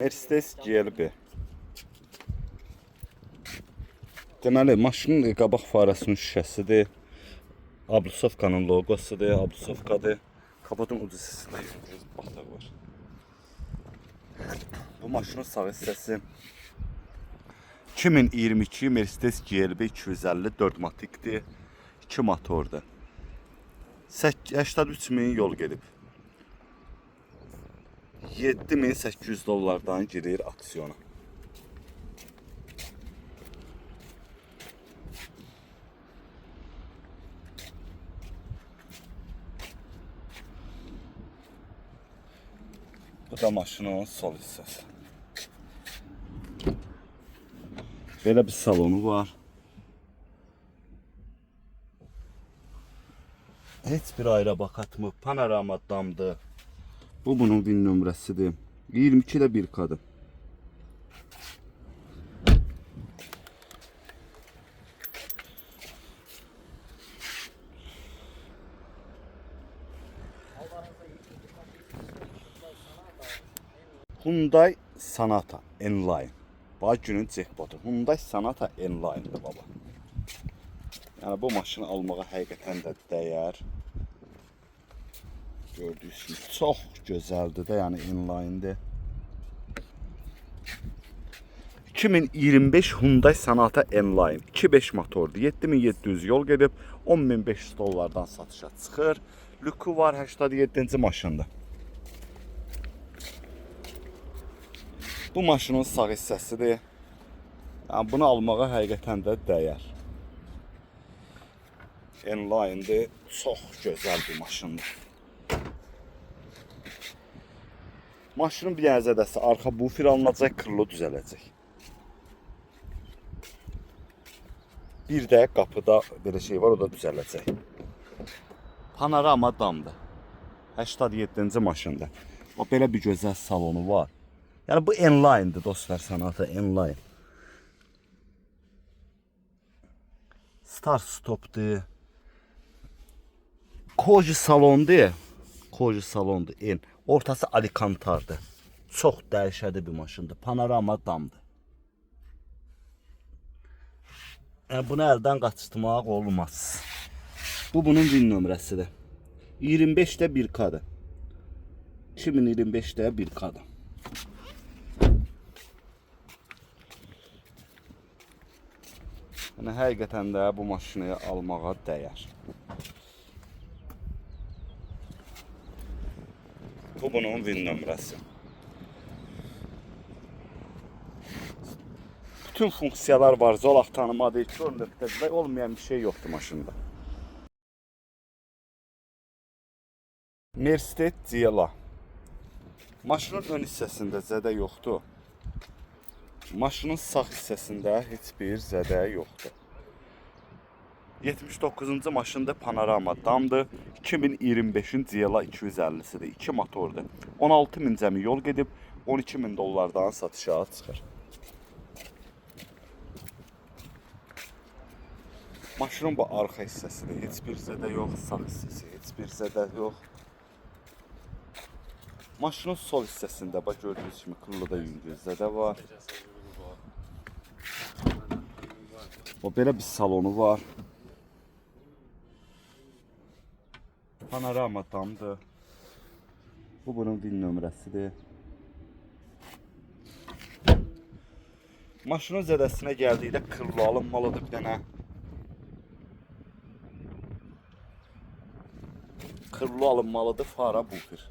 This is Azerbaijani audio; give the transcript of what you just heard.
Mercedes GLB. Deməli, maşının qabaq farəsinin şüşəsidir. Ablusovkanın logosudur, Ablusovkadır. Kapotun ucu hissəsində bax var. Bu maşının sağ hissəsi 2022 Mercedes GLB 250 4 matikdir. 2 motordur. 83 min yol gedib. 7800 dollardan girir aksiyona. Bu da maşının sol hissəsi. Belə bir salonu var. Heç bir ayrı bakatmı, panorama damdır. Bu bunun VIN nömrəsidir. 22 də bir kadın. Hyundai Sonata N-Line. Bax günün jackpotu. Hyundai Sonata N-Line'dir baba. Yəni bu maşını almağa həqiqətən də dəyər. Gördüyünüz kimi çox gözəldir də, yəni N-Line'dir. 2025 Hyundai Sonata N-Line 2.5 motordur. 7700 yol gedib 10.500 dollardan satışa çıxır. Lüku var, 87-ci maşındır. Bu maşının sağ hissəsidir. Yəni bunu almağa həqiqətən də dəyər. N-Line'dir. Çox gözəl bir maşındır. Maşının bir dənə zədəsi arxa bufer alınacaq, krilo düzələcək. Bir də qapıda belə şey var, o da düzələcək. Panorama damdır. 87-ci maşındır. O belə bir gözəl salonu var. Yəni bu N-Line'dir dostlar, Sonata N-Line. Start stopdur. Koji salondur. Koji salondur. N. Ortası alikantardır. Çox dəhşətli bir maşındır. Panorama damdır. Yəni bunu əldən qaçırtmaq olmaz. Bu bunun VIN nömrəsidir. 25'də 1K'dır. 2025'də 1K'dır. Yəni həqiqətən də bu maşını almağa dəyər. Bu bunun VIN nömrəsi. Bütün funksiyalar var. Zolaq tanımadı, kör nöqtədə olmayan bir şey yoxdur maşında. Mercedes GLA. Maşının ön hissəsində zədə yoxdur. Maşının sağ hissəsində heç bir zədə yoxdur. 79-cu maşında panorama damdır. 2025'in GLA 250'sidir. 2 motordur. 16.000 cəmi yol gedib 12.000 dollardan satışa çıxır. Maşının bu arxa hissəsidir. Heç bir zədə yox. Sağ hissəsi heç bir zədə yox. Maşının sol hissəsində bax gördüyünüz kimi kırılıda yüngül zədə var. O belə bir salonu var. Panorama damdır. Bu bunun VIN nömrəsidir. Maşının zədəsinə gəldikdə kırılı alınmalıdır bir dənə. Kırılı alınmalıdır fara bufer.